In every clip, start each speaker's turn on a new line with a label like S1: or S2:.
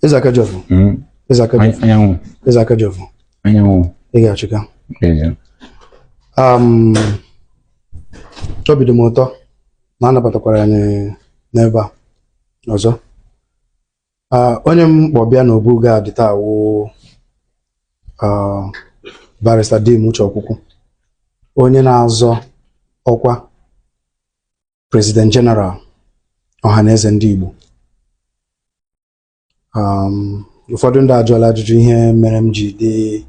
S1: EZE Akajofu. EZE Akajofu. EZE Akajofu. Ega chika. Obi dị m ụtọ na anabatakwara anyị n'ebe a ọzọ. Onye m kpọbịa n'obu ga-adị taa wụ Barrister Uche Okwukwu, onye na-azọ ọkwa President General Ọhaneze ndị Igbo. Ụfọdụ ndị ajụọla ajụjụ ihe mere m ji dị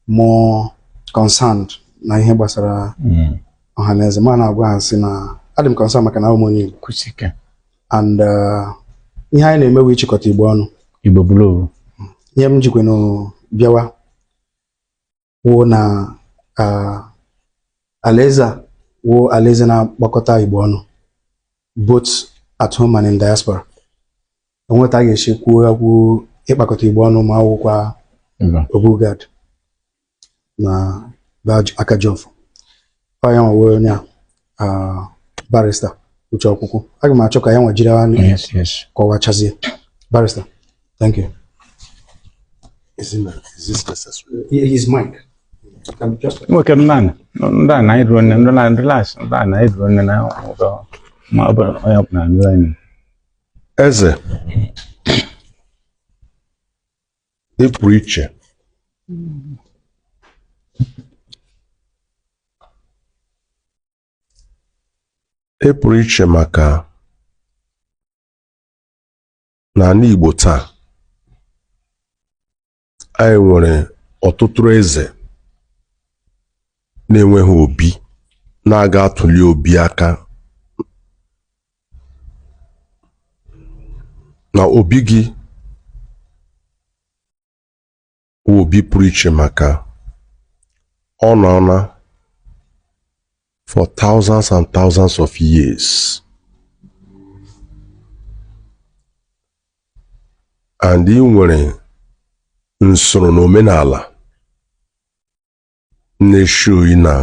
S1: more concerned na ihe gbasara Ọhaneze. Ma na-agwa ha sị na adị m concerned maka na ụmụ onye Igbo and ihe anyị na-emewe ịchịkọta Igbo ọnụ.
S2: Igbo bụrụ
S1: ihe m jikwenụ bịawa wụ na alaeze na-akpọkọta Igbo ọnụ, both at home and in diaspora. Onweta a ga-esi kwuo okwu ịkpakọta Igbo ọnụ ma ọwụkwa Obugad na Akajofu. Onye nwe onye Barrister Uche Okwukwu. Aga m achọ ka ya nwejiri anyị kọwachazie. Barrister, thank you.
S3: Is this necessary?
S1: His mic.
S2: nwoke mmanụ ndị a na-eduru nne ndị na-relax ndị a na-eduru nne na ụzọ ma ọ bụ onye ọbụla nụrụ anyị.
S3: Eze, ị pụrụ iche. Ị pụrụ iche maka n'ala Igbo taa anyị nwere ọtụtụ eze na-enweghị obi na-aga atụli obi aka na obi gị obi pụrụ iche maka ọ nọ na for thousands and thousands of years, and ị nwere nsoro na omenala na-eshoyi na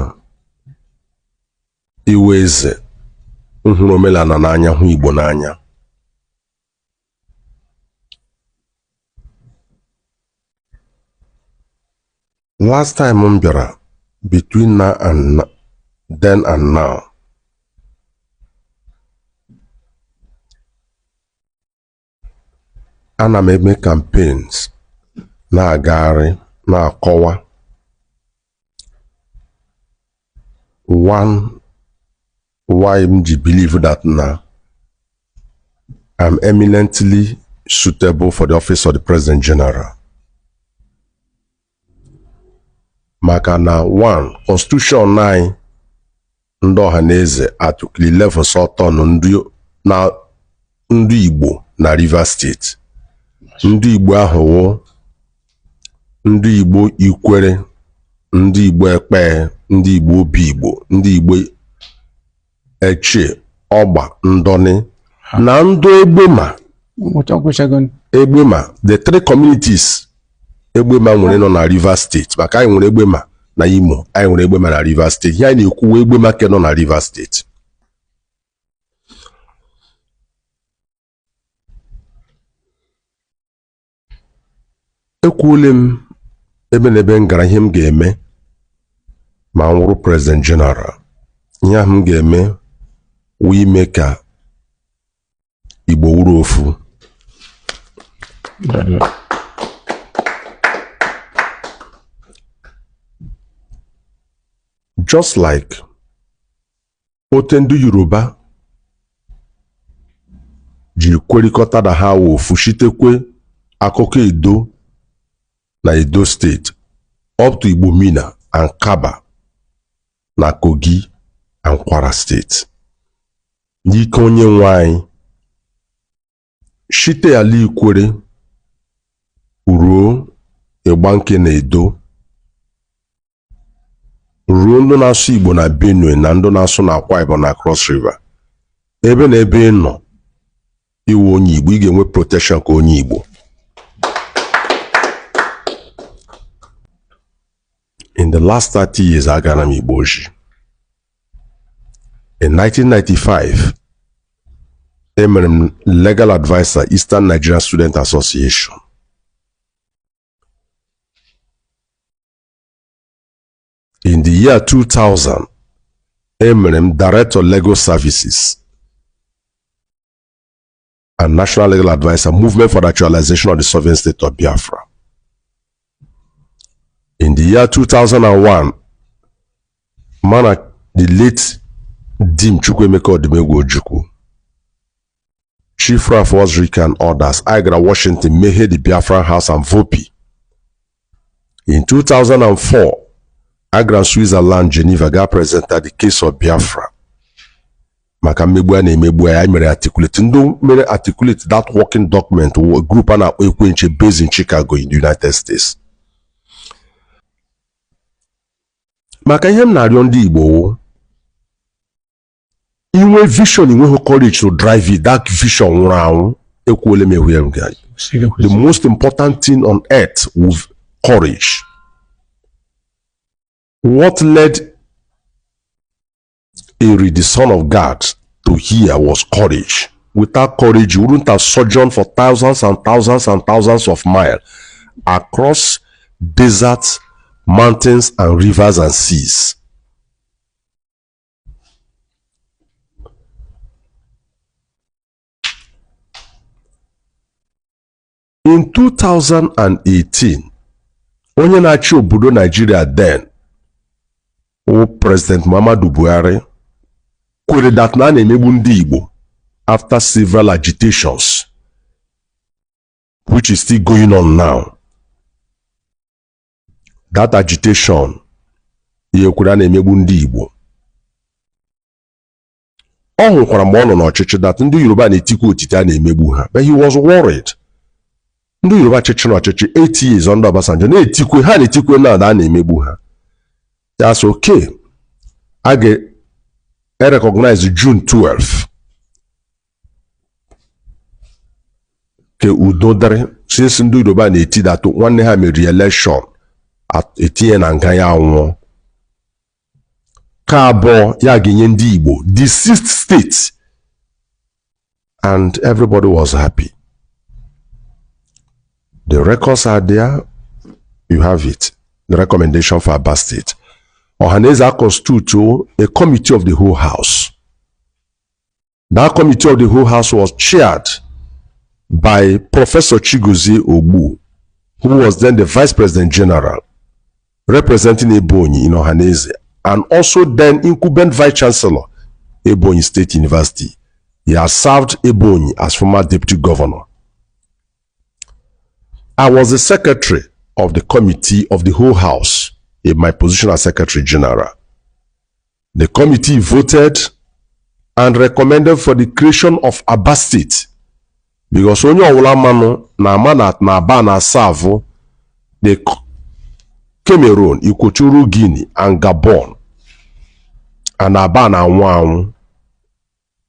S3: iwe eze nhụrụ omenala n'anya, hụ Igbo n'anya. Last time m bịara, between now and then and now, ana m eme campaigns na-agagharị na-akọwa why m ji believe that na I'm eminently suitable for the office of the President General. Maka na one, Constitution 9 ndị Ọhaneze Article 11 sọtọnụ ndị Igbo na Rivers State. Ndị Igbo ahụ wụ ndị Igbo Ikwere, ndị Igbo Ekpe, ndị Igbo Obi Igbo, ndị Igbo Eche, Ọgba, Ndọni na ndị Egbema. The three communities Egbema nwere nọ na Rivers State. Maka anyị nwere Egbema na Imo, anyị nwere Egbema na Rivers State. Ihe anyị na-ekwu Egbema ke nọ na Rivers State. Ekwuole m ebe na ebe m gara ihe m ga-eme ma m wụrụ President General. Ihe ahụ m ga-eme wụ ime ka Igbo wụrụ ofu. Just like ote ndị Yoruba ji kwerikọta na ha wụ ofu shitekwe akụkọ Edo na Edo State up to Igbo Mina and Kaba na Kogi and Kwara State. N'ike onye nwe anyị shite ala Ikwere ruo Ịgbanke na Edo, ruo ndị na-asụ Igbo na Benue na ndị na-asụ na Akwa Ibom na Cross River. Ebe na ebe ị nọ iwu onye Igbo, ị ga-enwe protection ka onye Igbo. In the last 30 years, agara m Igbo Oji. In 1995, emere m legal advisor Eastern Nigerian Student Association. In the year 2000, Eminem, Director Legal Services and National Legal Advisor, Movement for the Actualization of the Sovereign State of Biafra. In the year 2001, the late Dim Chukwemeka Odumegwu Ojukwu, Chief Raf Wazrika and others, Agra Washington, Mehe the Biafran House and Vopi. In 2004, Agra Switzerland, Geneva, got presented the case of Biafra. Maka mmegbu na emegbu ya mere articulate. Ndo mere articulate that working document a group na ekwenche based in Chicago in the United States. Maka ihe m na-arịọ ndị Igbo, inwe vision, inwe courage to drive it, that vision nwụrụ anwụ ekwuole m ehu ya. The most important thing on earth was courage. What led Eri, the son of God, to here was courage. Without courage, you wouldn't have sojourned for thousands and thousands and thousands of miles across deserts, mountains, and rivers and seas. In 2018, onye na-achị obodo Nigeria then, President Muhammadu Buhari, kwere that na na-emegbu ndị Igbo after several agitations, which is still going on now. That agitation, ihe kwere na-emegbu ndị Igbo. Ọ hụkwara mgbe ọ nọ n'ọchịchị that ndị Yoruba na-etikwa otite a na-emegbu ha, but he was worried. Ndị Yoruba chịchị n'ọchịchị 8 years under Obasanjo na-etikwe ha na-etikwe na a na-emegbu ha. That's okay. I recognize June 12th. Ke udo dere since ndị Yoruba na-eti that nwanne ha mere re-election at etinye na nga ya anwụọ. Ka abụọ ya ga-enye ndị Igbo the 6th state, and everybody was happy. The records are there. You have it. The recommendation for Aba State. Ohaneze constitute a committee of the whole house. That committee of the whole house was chaired by Professor Chigozie Ogbu, who was then the Vice President General, representing Ebonyi in Ohaneze, and also then incumbent Vice Chancellor, Ebonyi State University. He has served Ebonyi as former Deputy Governor. I was the secretary of the committee of the whole house in my position as Secretary General. The committee voted and recommended for the creation of Aba State, because onye ọwụla mmanụ na amanat na Aba na serve the Cameroon, Equatorial Guinea, and Gabon, and Aba na anwụ anwụ.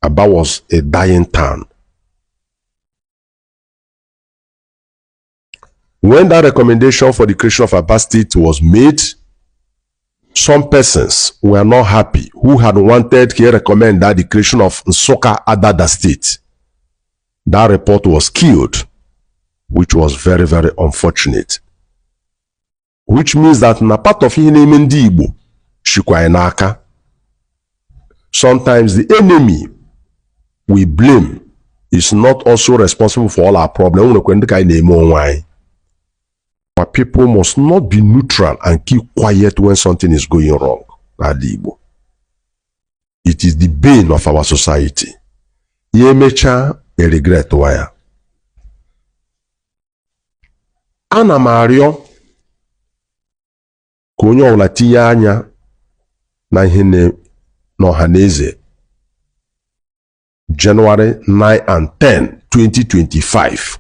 S3: Aba was a dying town. When that recommendation for the creation of Aba State was made, some persons were not happy who had wanted to recommend that the creation of Nsukka Adada State. That report was killed, which was very, very unfortunate. Which means that na part of ihe na-eme ndị Igbo shikwa n'aka. Sometimes the enemy we blame is not also responsible for all our problems. Our people must not be neutral and keep quiet when something is going wrong. It is the bane of our society. Yemecha a regret wire. Ana Mario konyo olatinye anya na ihe n'Ohaneze January 9 and 10, 2025.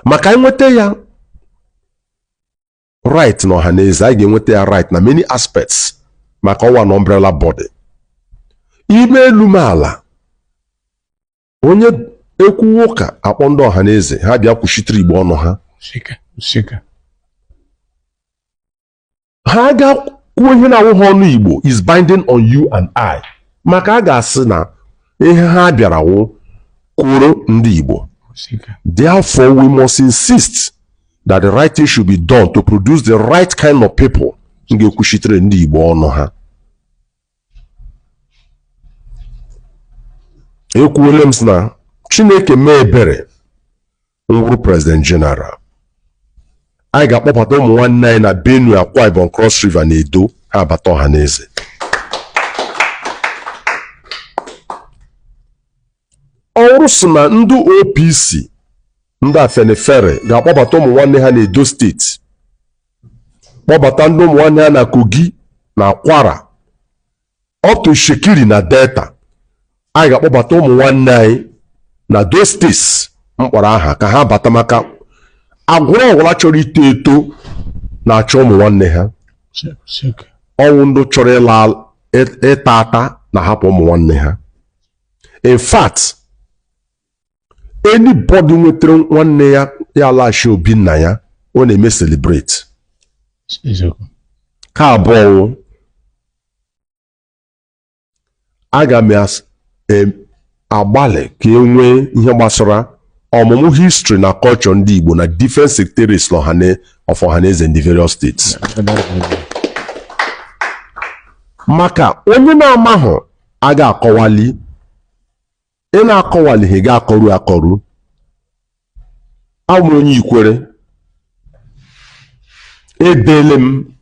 S3: Maka enwete ya right n'Ohaneze, I ga-enwete ya right na many aspects maka ọwa na umbrella body. Ime elumala onye ekwu ụka akpọ ndị Ohaneze ha bịa kwuchitiri Igbo ọnụ ha.
S2: Shika.
S3: Ha ga-kwuo ihe na-awụghị ọnụ Igbo is binding on you and I. Maka a ga-asị na ihe ha bịara wụ kwuru ndị Igbo. Therefore, we must insist that the right thing should be done to produce the right kind of people m ga-ekwuchitere ndị Igbo ọnụ ha. Ekwuole m sị na Chineke mee ebere nwụrụ President General, anyị ga-akpọpụta ụmụ nwanne anyị na Benue, Akwa Ibom, Cross River na Edo, ha abata Ọhaneze. Ọrụ sị na ndị OPC ndị Afenifere ga-akpọbata ụmụ nwanne ha na Edo steeti, kpọbata ndị ụmụ nwanne ha na Kogi na Kwara, otu Shekiri na Delta. Anyị ga-akpọbata ụmụ nwanne anyị na those states mkpọrọ aha ka ha bata, maka agwụrụ ọgwụla chọrọ ito eto na-achọ ụmụ nwanne ha. Ọnwụ ndị chọrọ ịta ata na hapụ ụmụ nwanne ha. In fact, anybody nwetara nwanne ya laghachi obi nna ya, ọ na-eme celebrate. Ka abụọ, aga m agbalị ka e nwee ihe gbasara ọmụmụ history na culture ndị Igbo na different secretaries of Ọhaneze ndị various states. Maka onye na-amahụ aga akọwali, ị na-akọwalighị ga-akọrụ akọrụ. Amụrụ onye Ikwere, edele m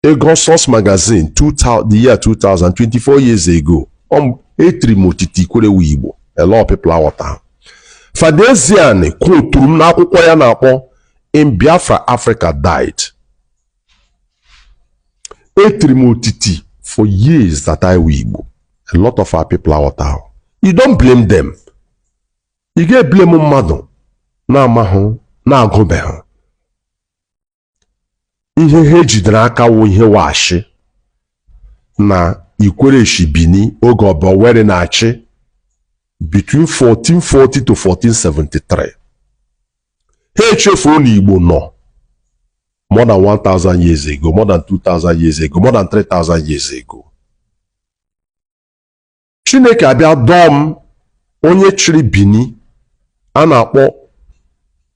S3: ego Source magazine the year 2000, 24 years ago. Etiri m otiti Ikwere wu Igbo. A lot of people aghọta. Fadeziani kwuturu m n'akwụkwọ ya na-akpọ In Biafra Africa Died. Etiri m otiti for years that I wu Igbo. A lot of our people aghọta. You don't blame them. You get blame mmadụ na-amahụ na-agụbeghị. Ihe ha jidere aka wụ ihe washi na Ikwere Shibini oge Oborwere na-achị between 1440 to 1473. Ha echefuo na Igbo nọ more than 1,000 years ago, more than 2,000 years ago, more than 3,000 years ago. Chineke abịa dọm onye chịrị Bini a na-akpọ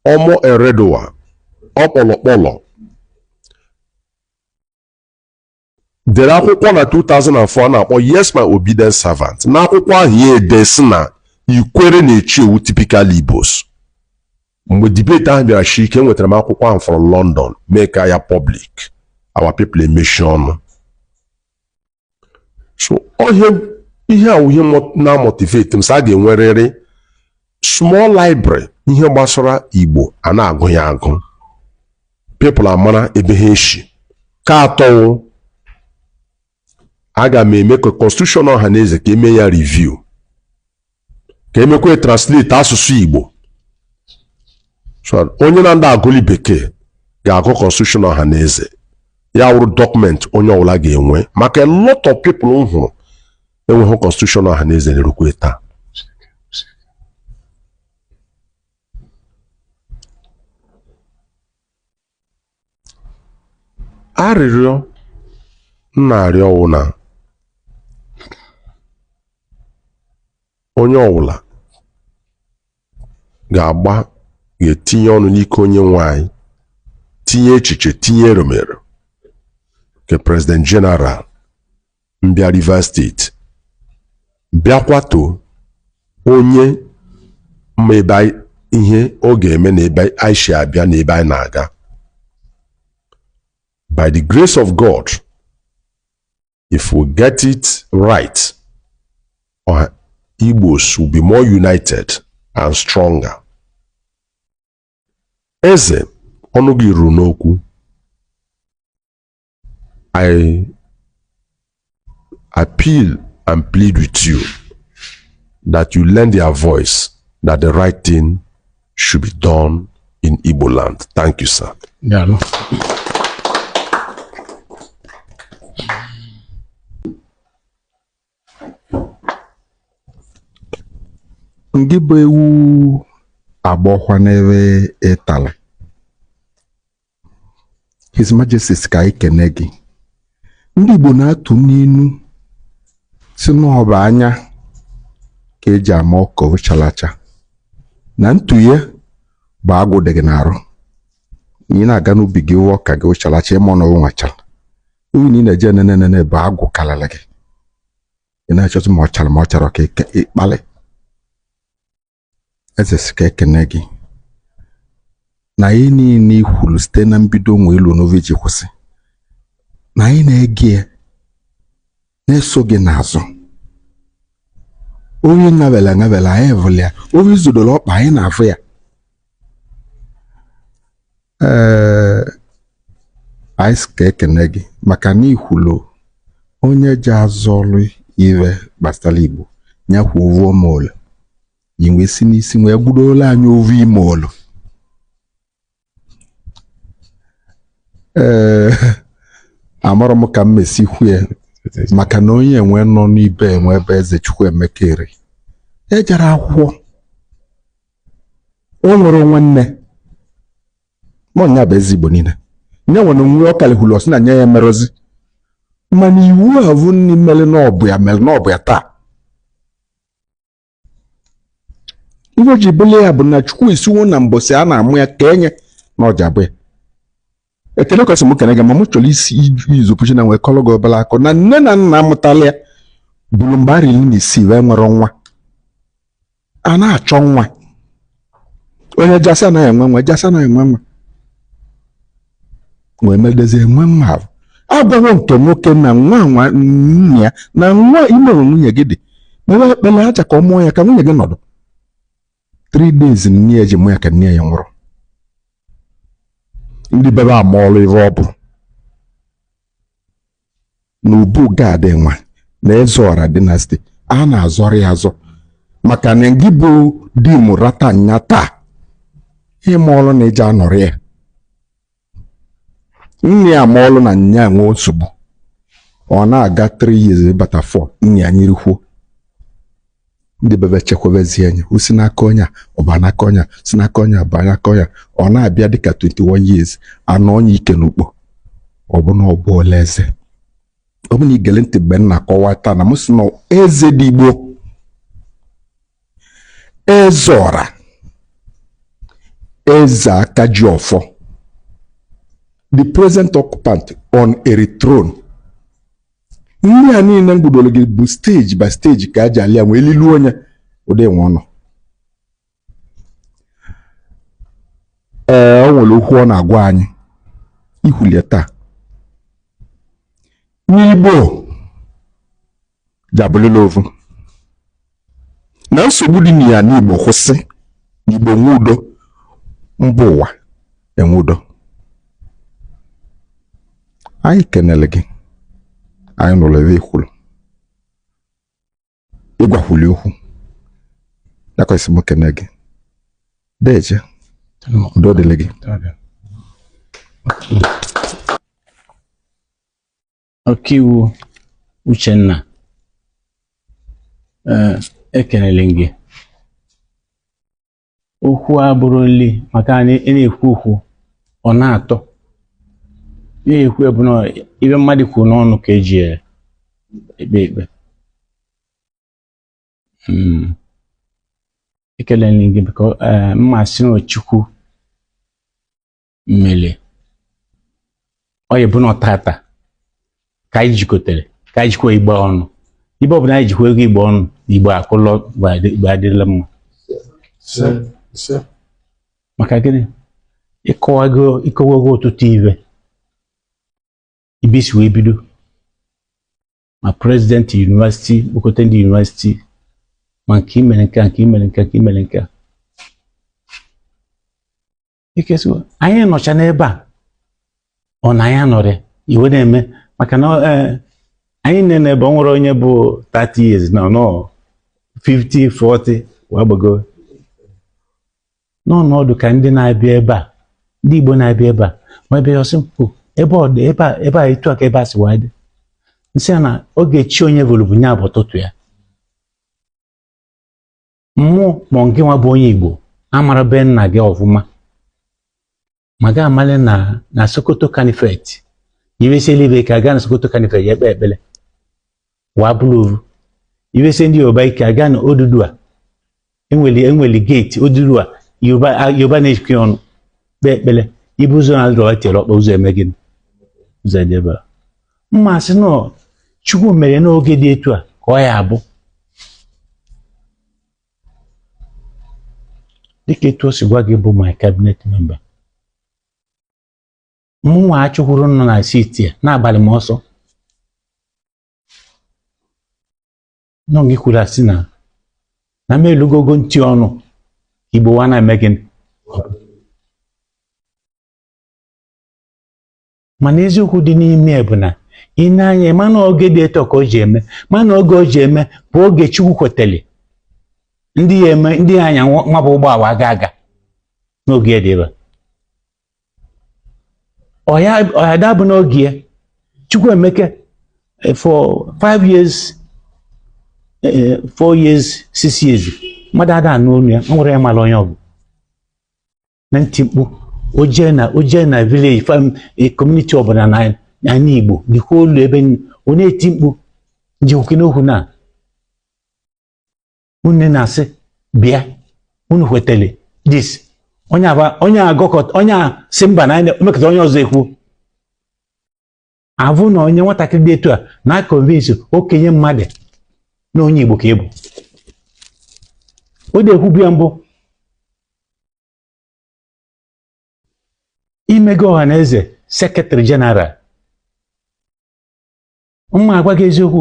S3: Omo Eredowa ọkpọlọkpọlọ dere akwụkwọ na 2004 a na-akpọ Yes My Obedient Servant. N'akwụkwọ ahụ ya edesi na Ikwere na-echi ewu typical Igbos. Mgbe debate ahụ bịara shi ike, enwetara m akwụkwọ ahụ from London, mee ka ya public, our people emechi ọnụ. So ihe a ihe na-motivate m sị a ga-enwerịrị small library ihe gbasara Igbo a na-agụ ya agụ, people amara ebe ha eshi. Ka atọ, aga m eme ka Constitution Ọhaneze ka eme ya review, ka emekwe translate asụsụ Igbo. So onye na ndị agụli bekee ga-agụ Constitution Ọhaneze, ya wụrụ document onye ọbụla ga-enwe, maka a lot of people hụrụ enweghị Constitution Ọhaneze na-erukwe taa. Arịrịọ na-arịọ wụ na onye ọbụla ga-etinye ọnụ n'ike onye nwe anyị, tinye echiche, tinye eromero ke President General mbịa Rivers State bịakwato onye ma ebe ihe ọ ga-eme na ebe anyị si abịa na ebe anyị na-aga. By the grace of God, if we get it right, Igbos will be more united and stronger. Eze, ọnụ gị ruru n'okwu. I appeal and plead with you that you lend your voice that the right thing should be done in Igbo land. Thank you, sir.
S2: Yeah, no.
S4: Ngị bụ ewu agbọkwa n'ebe ịtala. His Majesty ka ikene gị. Ndị Igbo na-atụ n'inu si n'ọba anya ka eji ama ọkọ chalacha, na ntụye bụ agwụ dị gị n'arụ. ị na-aga n'ubi gị wụọ ka gị ụchalacha ịma na nwachara oyi na ị na-eje nene bụ agwụ kalala gị ị na-achọtụ ma ọ chara ka ịkpalị. Eze sị ka ekene gị na anyị niile ikwuru site na mbido nwe elu n'ovi ji kwụsị na anyị na-ege ya na-eso gị n'azụ. Onye ngabela anyị vụrụ ya, onye zodoro ọkpa anyị na-afụ ya. Anyị sị ka ekene gị maka na ikwulu onye ji azụ ọrụ iwe gbasara Igbo nyakwa ovu ọmụlụ yi wee si n'isi wee gbudola anyị ovu ime olu. Amarọ m ka m mesi hụ ya maka na onye enwe nọ n'ibe enwe ebe Eze Chukwu Emeka ere ejere akwụkwọ o nwere nwanne mọnya bụ eze Igbo niile nye nwere nwe ọkalihulu ọsị na nye ya merozi mana iwu avụ nni mere n'ọbụ ya taa. Ihe ji bụle ya bụ na Chukwu isiwo na mbọsị a na-amụ ya ka enye na ọja bụ ya. Ekele kwesị m kene gị ma m chọrọ isi izụpụchi na nwee kọlọ gị obere akụ na nne na nna amụtala ya bụrụ mgbe arị na isii wee nwere nwa a na-achọ nwa onye jasa anaghị enwe nwa wee medezie enwe nwa ahụ agwaghị nke nwoke na nwa nne ya na nwa ime nwunye gị dị mewe ekpele aja ka ọ mụọ ya ka nwunye gị nọdụ 3 days nne ya eji mụ ya ka nne ya nwụrụ. Ndị bebe amaọlụ ihe ọ bụ n'ubu gad nwa na Eze Ọra dynasty a na-azọrọ ya azọ maka na gị bụ di m rata nya taa ịmaọlụ na eji anọrọ ya. Nne ya amaọlụ na nya nwee nsogbu ọ na-aga 3 years bata 4 nne ya nyirikwuo. Ndị bebe chekwabezie anya o si n'aka onye ọba n'aka onye si n'aka onye ọba n'aka onye ọ na-abịa dịka 21 years anọ onye ike n'ukpo ọ bụ na ọ bụ ole eze. Ọ bụ na igele ntị mgbe nna kọwa taa na m sị na eze dị Igbo Eze Ọra Eze Akajiọfọ the present occupant on a throne. Ndị a niile mgbudolo gị bụ stage by stage ka aja alịa nwee elilu onye ụdị nwe ọnụ. O nwere okwu ọ na-agwa anyị ihulie taa n'Igbo jabụlila ovu na nsogbu dị na ya n'Igbo kwụsị n'Igbo nwe udo mba ụwa enwe udo. Anyị kenele gị anyị nụrụ ebe ikwuru ịgwakwuli okwu nakwesị m kene gị deje udo dịle gị.
S2: Ọkaiwu Uchenna ekelele gị. Okwu abụrụli maka na ị na-ekwu okwu ọ na-atọ ihe ekwu bụ na ibe mmadụ kwuru n'ọnụ ka eji ekpe ekelele gị biko mmasị na Chukwu mmele ọ bụ na ọtata ka anyị jikọtere ka anyị jikwa Igbo ọnụ ibe ọbụla anyị jikwa ego Igbo ọnụ Igbo akụlọ Igbo adịla mma maka gịnị ịkọwago ọtụtụ ibe ibisi wee bido ma president university kpọkọta ndị university ma nke imere nke a ikesi anyị nọcha n'ebe a ọ na anyị nọrị iwe na-eme maka na anyị nene ebe nwere onye bụ 30 years na nọ 50 40 wee gbago n'ọnọdụ ka ndị na-abịa ebe a ndị Igbo na-abịa ebe a ma ebe ọsịmpụ ebe ọ dị ebe a etu aka ebe a si wee dị nsị na oge chi onye vụrụ bụ nya bụ ụtụtụ ya mmụ ma nke nwa bụ onye Igbo amara be nna gị ọfụma ma ga amali na Sokoto Kanifet iwesiela ibe ka aga na Sokoto Kanifet ya ekpe ekpele wa bụrụ ovu iwesi ndị Yoruba ike aga na Odudua enweli gate Odudua Yoruba na-ejikọ ọnụ kpee ekpele ibu ụzọ na-adịrọ etiere ọkpa ụzọ eme gịnị ụzọ dị ebe a mma sị nọ Chukwu mere n'oge dị etu a ka ọ ya abụ dịka etu o si gwa gị bụ my cabinet member mụnwa achụkwuru nọ na siti a n'abalị m ọsọ nọ gị kwuru asị na m elugogo ntị ọnụ Igbo wa na-eme gịnị mana eziokwu dị n'ime bụ na ị na-anya mana oge dị eto ka o ji eme mana oge o ji eme bụ oge Chukwu kwetele ndị anya nwa bụ ụgbọala aga n'oge dị ebe ọya dabụ n'oge Chukwu emeke for 5 years 4 years 6 years mmadụ ada n'onu ya nwere ya mara onye ọbụ na ntị mkpu oje na village community ọbụla na Igbo dịkwa olu ebe ọ na-eti mkpu njikwoke n'okwu na unu na-asị bịa unu kwetele dis onye si mba na emekọta onye ọzọ ekwu avụ na onye nwatakịrị dị etu a na-akọnvinsi okenye mmadụ na onye Igbo ka ịbụ o dị ekwubu ya mbụ imego ọha na eze sekretarị jeneral mma agwa gị eziokwu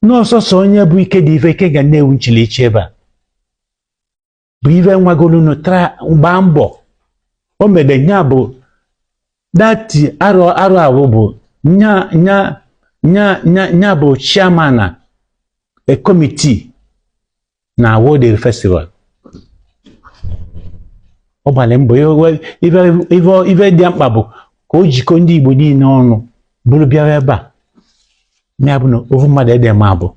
S2: n'ọsọsọ onye bụ ike dị ife ike ga na-ewu nchilichi ebe a bụ ife nwagolunu gbaa mbọ o mere nya bụ dati arụ ahụ bụ nya bụ chairman na a committee na World Festival ọ gbalị mbọ ife dị mkpa bụ ka o jikọ ndị Igbo niile ọnụ bụrụ bịara ebe a ya bụ na ofu mmadụ ede ma bụ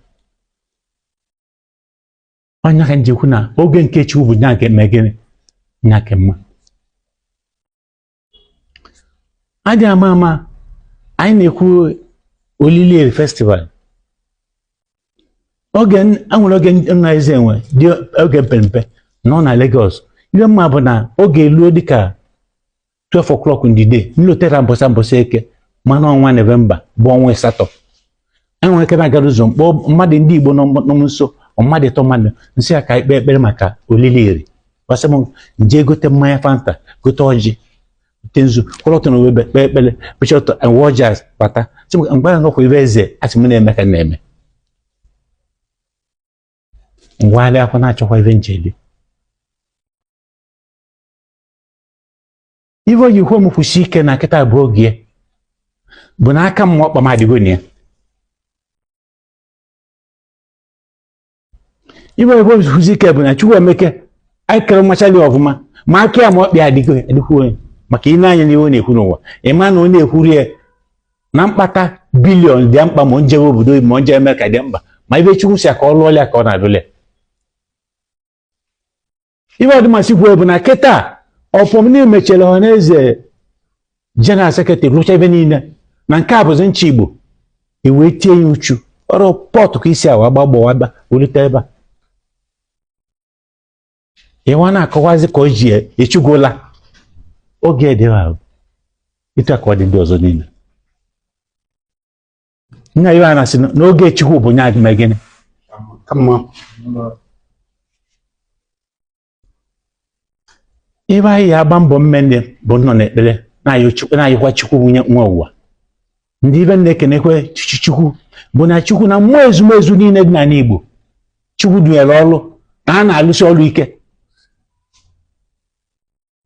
S2: onye ka njikwu na oge nke Chukwu bụ nya nke megịnị nya nke mma adị ama anyị na-ekwu olili festival enwere oge nna eze enwe dị oge mpempe nọ na Lagos ihe mma bụ na oge eluo dịka 12 o'clock ndide nlotera mbọsa eke mana ọnwa Novemba bụ ọnwa asatọ enwere ike na-agara ụzọ mkpọ mmadụ ndị Igbo nọ nso mmadụ ịtọ mmadụ nsị ya ka ikpe ekpere maka olili eri ọsị m nje gote mmanya Fanta gote ọjị gote nzu kwọrọtọ na owe kpee ekpere pechọtọ enwe ọjị bata mgbe a nọkwa ibe eze asị m na-eme ka na-eme ngwagharị akwa na-achọkwa ibe njeli ife oji kwe m kwụsị ike na nkịta bụ oge bụ na aka m ọkpa m adịgo na ya ife oji kwụsị ike bụ na Chukwu emeke anyị kere mmachali ọfụma ma aka ya ma ọkpịa adịkwa onye maka ị na-anya n'ihe ọ na-ekwu n'ụwa ịma na ọ na-ekwuri ya na mkpata bilion dị mkpa ma njebe obodo ma nje eme ka dị mkpa ma ibe Chukwu si ka ọ lụọ ya ka ọ na-adụle ife ọdịmasị kwuo bụ na kịta ọpọm na-emechara ọha na eze jeneral sekretarị rụcha ebe niile na nke a bụzi ncha Igbo ewee tie ya uchu ọrụ pọtụ ka isi awa gbagbawa welite ebe a ịwa na-akọwazi ka o ji echugola oge dị ahụ ịtụ ka ọ dị ndị ọzọ niile nna ya na-asị n'oge Chukwu bụ nya mee gịnị ebe anyị agba mbọ mmenne bụ nọ n'ekpere na-ayịkwa Chukwu nwunye nwa ụwa ndị ibe na-ekenekwe Chukwu bụ na Chukwu na mmụọ ezumezu niile dị n'ala Igbo Chukwu dunyere ọrụ na ha na-alụsi ọrụ ike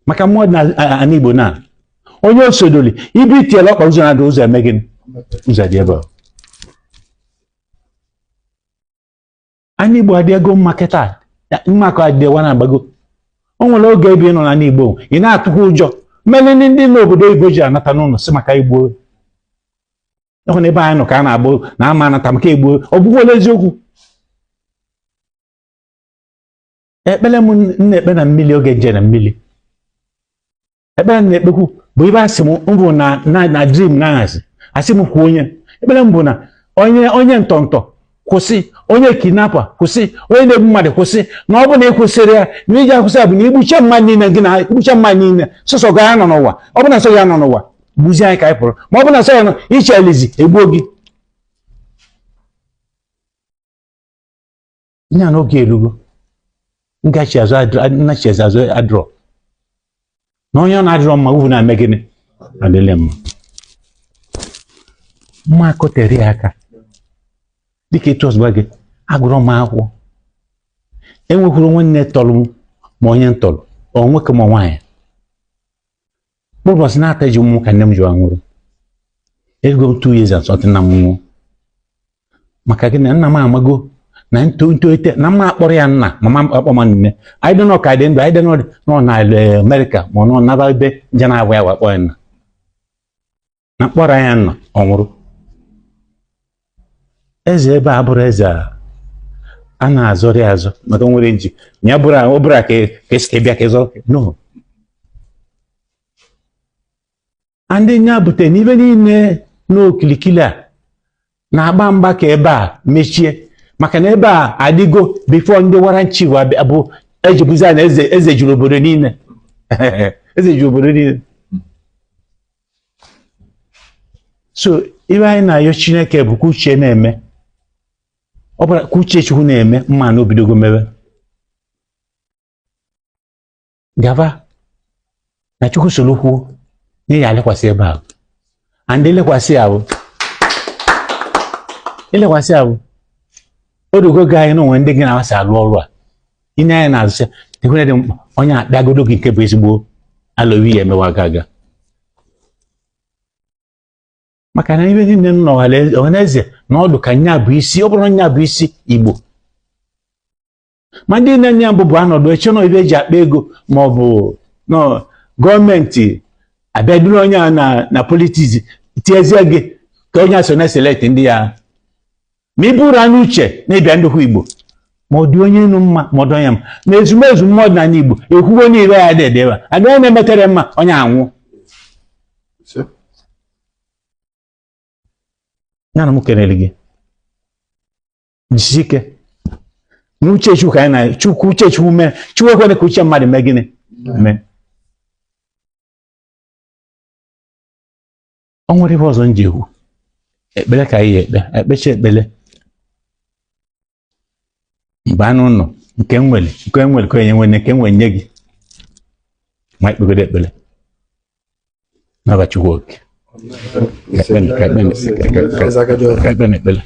S2: maka mmụọ dị n'ala Igbo na onye osodoli ibe itiela ọkpa ụzọ na-adị ụzọ eme gịnị ụzọ dị ebe anyị Igbo adịego mma kịta mma ka adịwa na-agbago o nwere oge ebe ị nọ n'ala Igbo ị na-atụkwa ụjọ mmeli ndị n'obodo oyibo ji anata n'ụlọ si maka Igbo ịhụ na ebe anyị nọ ka a na-agbụ na ama anata maka Igbo ọ bụghị eziokwu ekpere m na-ekpe na mmiri oge nje na mmiri ekpere m na-ekpekwu bụ ibe asị m mbụ na dream na-ahazi asị m kwuo onye ekpere m bụ na onye ntọntọ kwụsị, onye kidnapper kwụsị, onye na-egbu mmadụ kwụsị, na ọ bụ na ị kwụsịrị ya na iji akwụsị ya bụ na igbuche mmadụ niile gị na igbuche mmadụ niile sọsọ ga ya nọ n'ụwa, ọ bụ na nsọ ya nọ n'ụwa gbuzie anyị ka anyị pụrụ, ma ọ bụ na nsọ ya nọ iche elizi egbuo gị. Nya n'oge erugo ngachi azụ adịrọ na onye ọ na-adịrọ mma ugwu na-eme gịnị adịle mma. Mma akọtere ya aka dịka etu ọzọ gị agụrọ m akwụkwọ, enwekwuru nwanne tọrọ m ma onye ntọrọ ọ nwoke ma nwaanyị. Ụbọchị na-ata ji ụmụ ka nne m ji nwụrụ, ego m 2 years and something na m nwụọ maka gị na nna m amago na ntolite na mma akpọrọ ya nna mama akpọ m nne. Anyị dị nọ ka dị ndụ, anyị dị nọ na Amerịka ma ọ nọ naba ebe nje na-abụ ya wakpọ ya nna, na mkpọrọ ya nna ọ nwụrụ. Eze ebe a bụrụ eze a na-azọrị azọ maka nwere nji na ya bụrụ ọ bụrụ ka esi bịa ka ịzọ no. Ndị nya bute n'ibe niile n'okilikili a na-agba mgba ka ebe a mechie maka na ebe a adịgo bifo ndị waran chief abụ ejibuzi na eze juru obodo niile eze juru obodo niile. So ibe anyị na-ayọ Chineke bụ ka uche na-eme, ọ bụla ka uche Chukwu na-eme mma na obidogo mebe gaba na Chukwu soro kwuo na ya lekwasị ebe ahụ and elekwasị ahụ odogo gị anyị n'onwe ndị gị na-asị alụ ọrụ a ine anyị na-azụcha dịkwere dị mkpa onye akpịagodo gị nke bụ ezigbo alụwi ya emewa gaga maka na ibe niile nọ ọhaneze na ọdụ ka nya bụ isi, ọ bụrụ nya bụ isi Igbo. Ma ndị na-enye mbụ bụ anọdụ eche na ibe eji akpa ego ma ọ bụ gọọmenti abịa duru onye a na politiks tiezie gị ka onye so na-eselect ndị ya. Ma ị bụrụ anụ uche na-ebịa ndụkwu Igbo ma ọ dị onye enu mma ma ọ dị onye mma na ezumezu mmadụ na Igbo ekwugo n'ibe ya dedewa adị onye na-emetere mma onye anwụ. Ya na m kelere gị jisi ike na uche Chukwu anyị na Chukwu uche Chukwu mee Chukwu ekwere ka uche mmadụ mee gịnị mee. Ọ nwere ibe ọzọ m ji ekwu ekpere ka anyị ekpecha ekpere mgbe anụ nọ nke nwere ka onye nwere nke nwere nye gị ma ekpegodo ekpere n'aba Chukwu oke ekpere